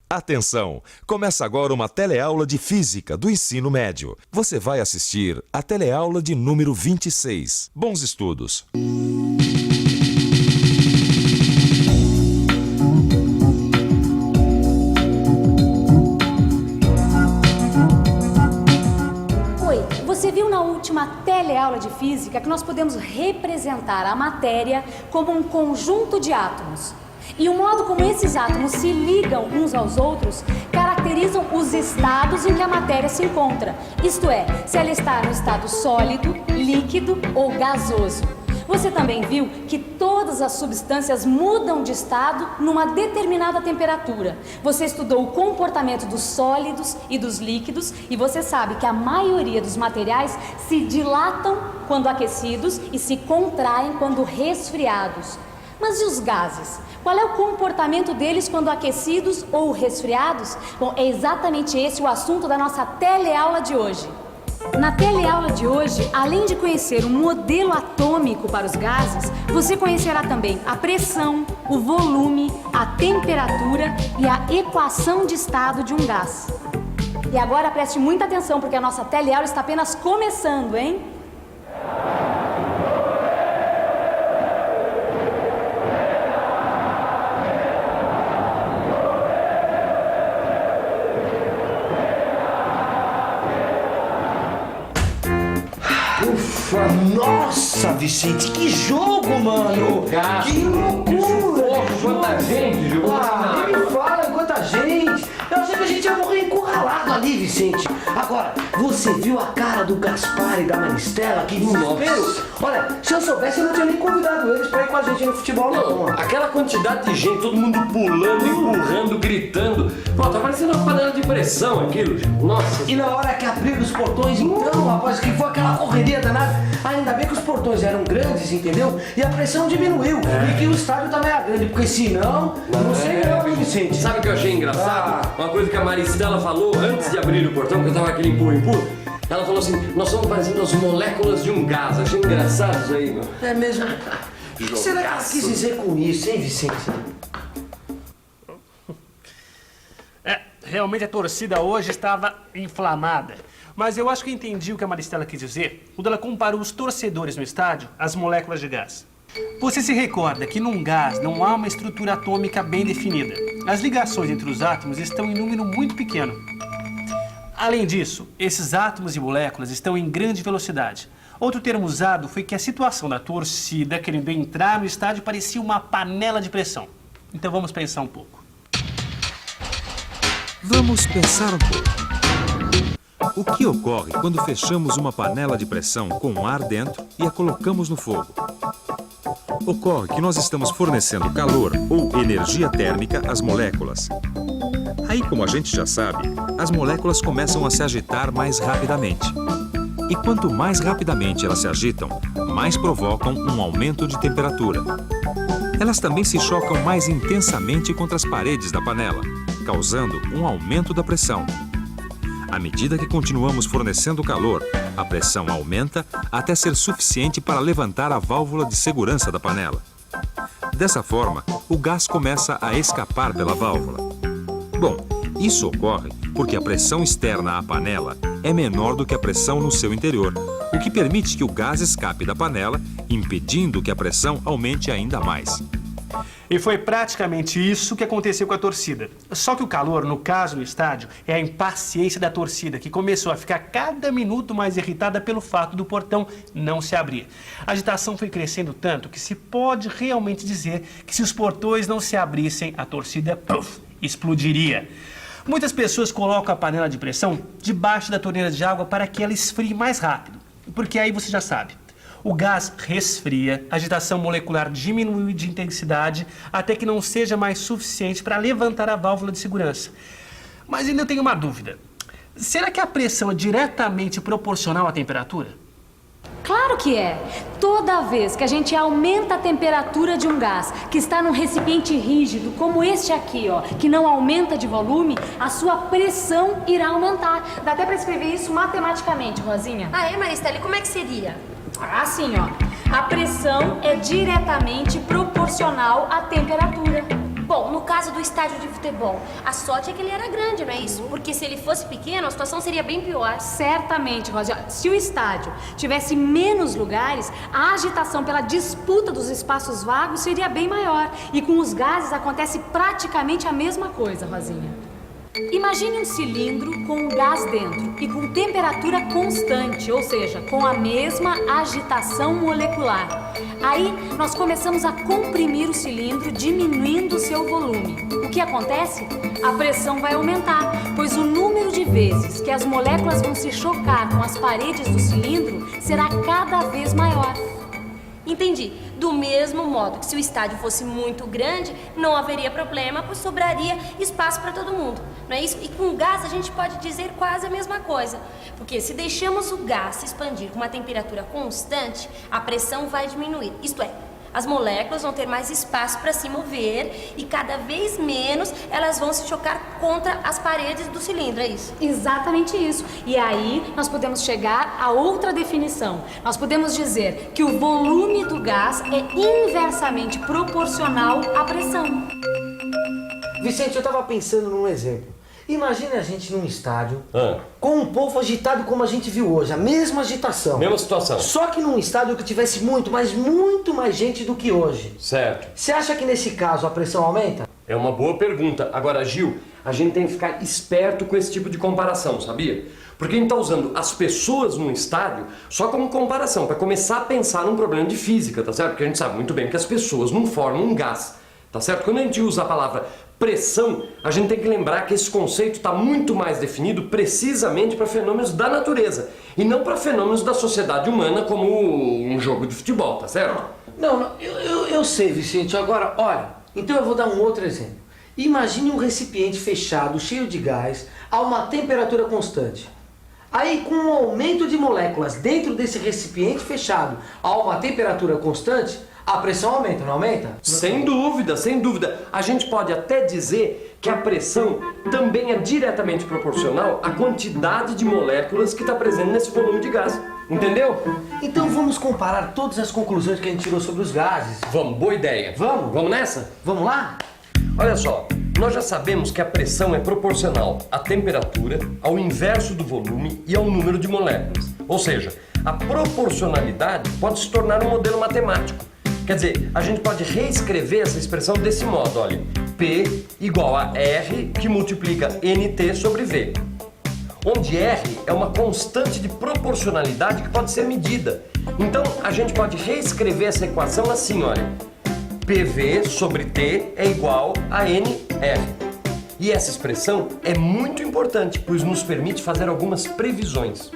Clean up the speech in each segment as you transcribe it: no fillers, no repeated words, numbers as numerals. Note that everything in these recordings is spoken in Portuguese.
Atenção! Começa agora uma teleaula de Física do ensino médio. Você vai assistir a teleaula de número 26. Bons estudos! Oi, você viu na última teleaula de Física que nós podemos representar a matéria como um conjunto de átomos. E o modo como esses átomos se ligam uns aos outros caracterizam os estados em que a matéria se encontra. Isto é, se ela está no estado sólido, líquido ou gasoso. Você também viu que todas as substâncias mudam de estado numa determinada temperatura. Você estudou o comportamento dos sólidos e dos líquidos e você sabe que a maioria dos materiais se dilatam quando aquecidos e se contraem quando resfriados. Mas e os gases? Qual é o comportamento deles quando aquecidos ou resfriados? Bom, é exatamente esse o assunto da nossa teleaula de hoje. Na teleaula de hoje, além de conhecer o modelo atômico para os gases, você conhecerá também a pressão, o volume, a temperatura e a equação de estado de um gás. E agora preste muita atenção, porque a nossa teleaula está apenas começando, hein? Ufa, nossa, Vicente, que jogo, mano! Que loucura! Quanta gente jogou! Nem me fala quanta gente! Eu achei que a gente ia morrer encurralado ali, Vicente. Agora, você viu a cara do Gaspar e da Maristela? Que desespero! Olha, se eu soubesse, eu não tinha nem convidado eles pra ir com a gente no futebol, não. Aquela quantidade de gente, todo mundo pulando, empurrando, gritando. Pô, tá parecendo uma panela de pressão aquilo. Nossa. E na hora que abriram os portões, então, rapaz, que foi aquela correria danada. Ainda bem que os portões eram grandes, entendeu? E a pressão diminuiu. E que o estádio também era grande, porque senão, não sei não, hein, Vicente? Sabe o que eu achei engraçado? Uma coisa que a Maristela falou antes de abrir o portão, que eu tava aquele empurra. Ela falou assim, nós somos parecendo as moléculas de um gás. Achei engraçado isso aí, meu. É mesmo. O que será que ela quis dizer com isso, hein, Vicente? Realmente a torcida hoje estava inflamada. Mas eu acho que eu entendi o que a Maristela quis dizer quando ela comparou os torcedores no estádio às moléculas de gás. Você se recorda que num gás não há uma estrutura atômica bem definida. As ligações entre os átomos estão em número muito pequeno. Além disso, esses átomos e moléculas estão em grande velocidade. Outro termo usado foi que a situação da torcida querendo entrar no estádio parecia uma panela de pressão. Então vamos pensar um pouco. Vamos pensar um pouco. O que ocorre quando fechamos uma panela de pressão com ar dentro e a colocamos no fogo? Ocorre que nós estamos fornecendo calor ou energia térmica às moléculas. Aí, como a gente já sabe, as moléculas começam a se agitar mais rapidamente. E quanto mais rapidamente elas se agitam, mais provocam um aumento de temperatura. Elas também se chocam mais intensamente contra as paredes da panela, causando um aumento da pressão. À medida que continuamos fornecendo calor, a pressão aumenta até ser suficiente para levantar a válvula de segurança da panela. Dessa forma, o gás começa a escapar pela válvula. Bom, isso ocorre porque a pressão externa à panela é menor do que a pressão no seu interior, o que permite que o gás escape da panela, impedindo que a pressão aumente ainda mais. E foi praticamente isso que aconteceu com a torcida. Só que o calor, no caso no estádio, é a impaciência da torcida, que começou a ficar cada minuto mais irritada pelo fato do portão não se abrir. A agitação foi crescendo tanto que se pode realmente dizer que se os portões não se abrissem, a torcida explodiria. Muitas pessoas colocam a panela de pressão debaixo da torneira de água para que ela esfrie mais rápido, porque aí você já sabe. O gás resfria, a agitação molecular diminui de intensidade até que não seja mais suficiente para levantar a válvula de segurança. Mas ainda tenho uma dúvida. Será que a pressão é diretamente proporcional à temperatura? Claro que é. Toda vez que a gente aumenta a temperatura de um gás que está num recipiente rígido, como este aqui, ó, que não aumenta de volume, a sua pressão irá aumentar. Dá até para escrever isso matematicamente, Rosinha. Ah, é, Maristela? E como é que seria? Assim, ó. A pressão é diretamente proporcional à temperatura. Bom, no caso do estádio de futebol, a sorte é que ele era grande, não é isso? Porque se ele fosse pequeno, a situação seria bem pior. Certamente, Rosa. Se o estádio tivesse menos lugares, a agitação pela disputa dos espaços vagos seria bem maior. E com os gases acontece praticamente a mesma coisa, Rosinha. Imagine um cilindro com um gás dentro e com temperatura constante, ou seja, com a mesma agitação molecular. Aí, nós começamos a comprimir o cilindro, diminuindo o seu volume. O que acontece? A pressão vai aumentar, pois o número de vezes que as moléculas vão se chocar com as paredes do cilindro será cada vez maior. Entendi. Do mesmo modo que se o estádio fosse muito grande, não haveria problema, pois sobraria espaço para todo mundo, não é isso? E com o gás a gente pode dizer quase a mesma coisa, porque se deixamos o gás se expandir com uma temperatura constante, a pressão vai diminuir, isto é, as moléculas vão ter mais espaço para se mover e cada vez menos elas vão se chocar contra as paredes do cilindro, é isso? Exatamente isso. E aí nós podemos chegar a outra definição. Nós podemos dizer que o volume do gás é inversamente proporcional à pressão. Vicente, eu tava pensando num exemplo. Imagine a gente num estádio com um povo agitado como a gente viu hoje, a mesma agitação. Mesma situação. Só que num estádio que tivesse muito mais gente do que hoje. Certo. Você acha que nesse caso a pressão aumenta? É uma boa pergunta. Agora, Gil, a gente tem que ficar esperto com esse tipo de comparação, sabia? Porque a gente está usando as pessoas num estádio só como comparação, para começar a pensar num problema de física, tá certo? Porque a gente sabe muito bem que as pessoas não formam um gás, tá certo? Quando a gente usa a palavra pressão, a gente tem que lembrar que esse conceito está muito mais definido precisamente para fenômenos da natureza e não para fenômenos da sociedade humana como um jogo de futebol, tá certo? Não, eu sei, Vicente. Agora, olha, então eu vou dar um outro exemplo. Imagine um recipiente fechado, cheio de gás, a uma temperatura constante. Aí, com um aumento de moléculas dentro desse recipiente fechado a uma temperatura constante, a pressão aumenta, não aumenta? Sem dúvida, sem dúvida. A gente pode até dizer que a pressão também é diretamente proporcional à quantidade de moléculas que está presente nesse volume de gás. Entendeu? Então vamos comparar todas as conclusões que a gente tirou sobre os gases. Vamos, boa ideia. Vamos? Vamos nessa? Vamos lá? Olha só, nós já sabemos que a pressão é proporcional à temperatura, ao inverso do volume e ao número de moléculas. Ou seja, a proporcionalidade pode se tornar um modelo matemático. Quer dizer, a gente pode reescrever essa expressão desse modo, olha. P igual a R que multiplica NT sobre V. Onde R é uma constante de proporcionalidade que pode ser medida. Então, a gente pode reescrever essa equação assim, olha. PV sobre T é igual a NR. E essa expressão é muito importante, pois nos permite fazer algumas previsões.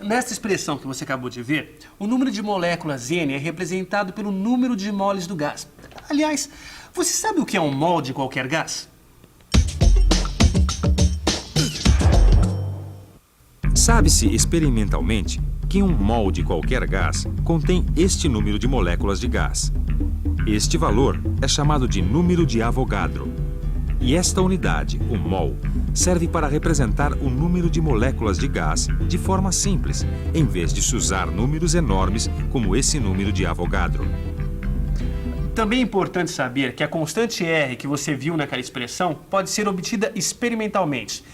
Nesta expressão que você acabou de ver, o número de moléculas N é representado pelo número de moles do gás. Aliás, você sabe o que é um mol de qualquer gás? Sabe-se experimentalmente que um mol de qualquer gás contém este número de moléculas de gás. Este valor é chamado de número de Avogadro. E esta unidade, o mol, serve para representar o número de moléculas de gás de forma simples, em vez de se usar números enormes como esse número de Avogadro. Também é importante saber que a constante R que você viu naquela expressão pode ser obtida experimentalmente.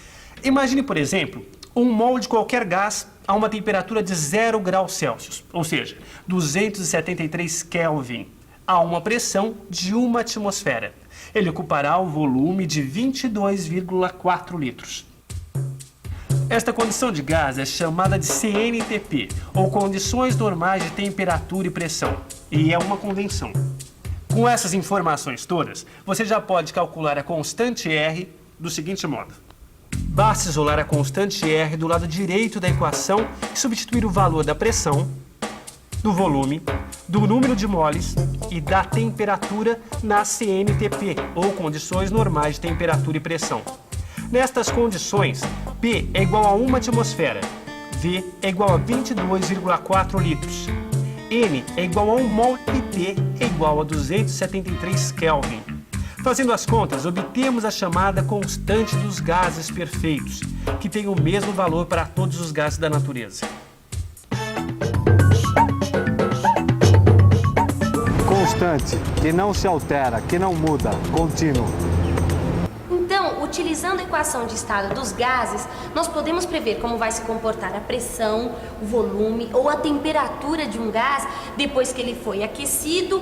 Imagine, por exemplo, um mol de qualquer gás a uma temperatura de 0 graus Celsius, ou seja, 273 Kelvin, a uma pressão de 1 atmosfera. Ele ocupará o volume de 22,4 litros. Esta condição de gás é chamada de CNTP, ou condições normais de temperatura e pressão, e é uma convenção. Com essas informações todas, você já pode calcular a constante R do seguinte modo. Basta isolar a constante R do lado direito da equação e substituir o valor da pressão, do volume, do número de moles e da temperatura na CNTP, ou condições normais de temperatura e pressão. Nestas condições, P é igual a 1 atmosfera, V é igual a 22,4 litros, N é igual a 1 mol e T é igual a 273 Kelvin. Fazendo as contas, obtemos a chamada constante dos gases perfeitos, que tem o mesmo valor para todos os gases da natureza. constante, que não se altera, que não muda, contínuo. Então, utilizando a equação de estado dos gases, nós podemos prever como vai se comportar a pressão, o volume ou a temperatura de um gás depois que ele foi aquecido,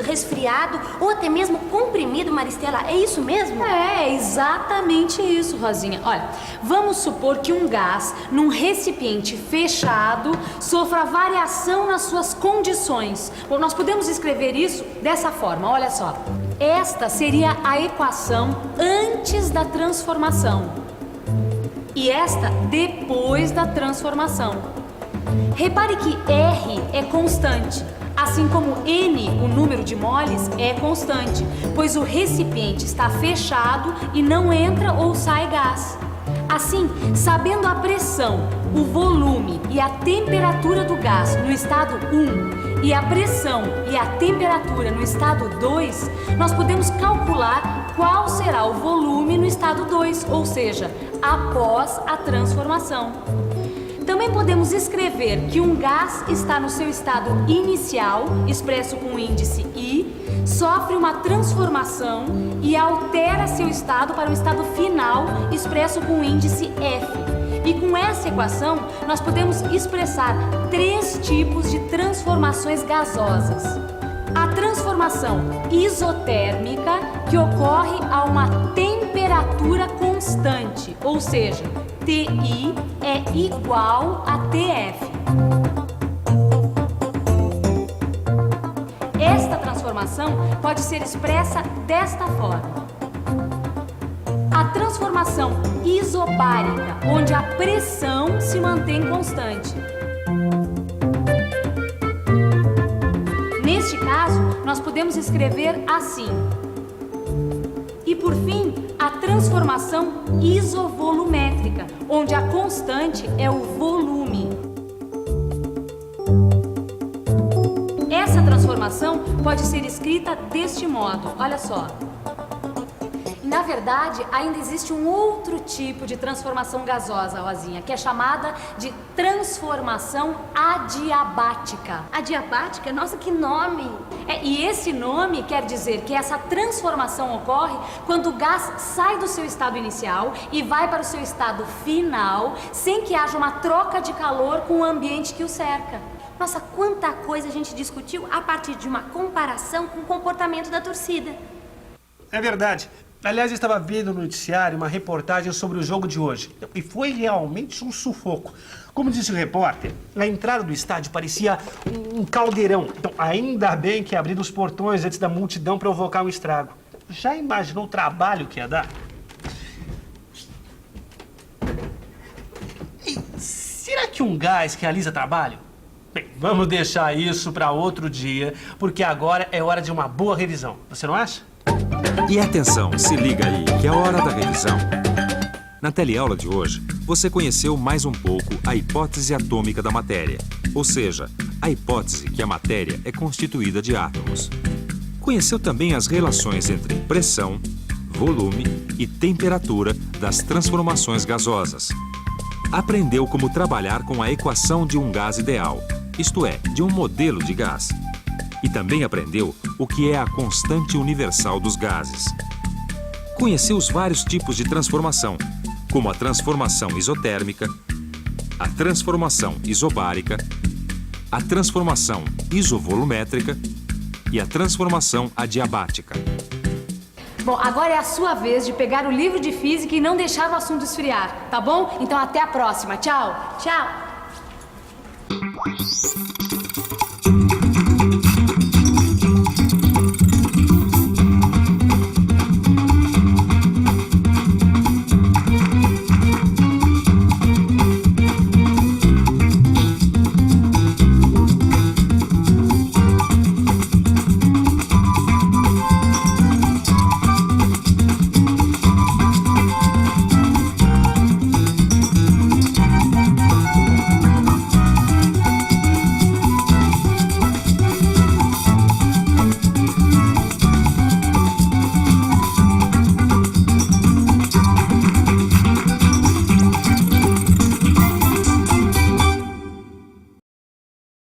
resfriado ou até mesmo comprimido, Maristela. É isso mesmo? É exatamente isso, Rosinha. Olha, vamos supor que um gás num recipiente fechado sofra variação nas suas condições. Bom, nós podemos escrever isso dessa forma, olha só. Esta seria a equação antes da transformação e esta depois da transformação. Repare que R é constante, assim como N, o número de moles, é constante, pois o recipiente está fechado e não entra ou sai gás. Assim, sabendo a pressão, o volume e a temperatura do gás no estado 1 e a pressão e a temperatura no estado 2, nós podemos calcular qual será o volume no estado 2, ou seja, após a transformação. Também podemos escrever que um gás está no seu estado inicial, expresso com o índice I, sofre uma transformação e altera seu estado para o estado final, expresso com o índice F. E com essa equação, nós podemos expressar 3 tipos de transformações gasosas. A transformação isotérmica, que ocorre a uma temperatura constante, ou seja, TI é igual a TF. Esta transformação pode ser expressa desta forma. A transformação isobárica, onde a pressão se mantém constante. Neste caso, nós podemos escrever assim. E por fim, a transformação isovolumétrica, onde a constante é o volume. Essa transformação pode ser escrita deste modo, olha só. Na verdade, ainda existe um outro tipo de transformação gasosa, Rosinha, que é chamada de transformação adiabática. Adiabática? Nossa, que nome! E esse nome quer dizer que essa transformação ocorre quando o gás sai do seu estado inicial e vai para o seu estado final, sem que haja uma troca de calor com o ambiente que o cerca. Nossa, quanta coisa a gente discutiu a partir de uma comparação com o comportamento da torcida. É verdade. Aliás, eu estava vendo no noticiário uma reportagem sobre o jogo de hoje. E foi realmente um sufoco. Como disse o repórter, a entrada do estádio parecia um caldeirão. Então, ainda bem que abriram os portões antes da multidão provocar um estrago. Já imaginou o trabalho que ia dar? E será que um gás realiza trabalho? Bem, vamos deixar isso para outro dia, porque agora é hora de uma boa revisão. Você não acha? E atenção, se liga aí, que é a hora da revisão. Na teleaula de hoje, você conheceu mais um pouco a hipótese atômica da matéria, ou seja, a hipótese que a matéria é constituída de átomos. Conheceu também as relações entre pressão, volume e temperatura das transformações gasosas. Aprendeu como trabalhar com a equação de um gás ideal, isto é, de um modelo de gás. E também aprendeu o que é a constante universal dos gases. Conheceu os vários tipos de transformação, como a transformação isotérmica, a transformação isobárica, a transformação isovolumétrica e a transformação adiabática. Bom, agora é a sua vez de pegar o livro de física e não deixar o assunto esfriar, tá bom? Então até a próxima. Tchau! Tchau!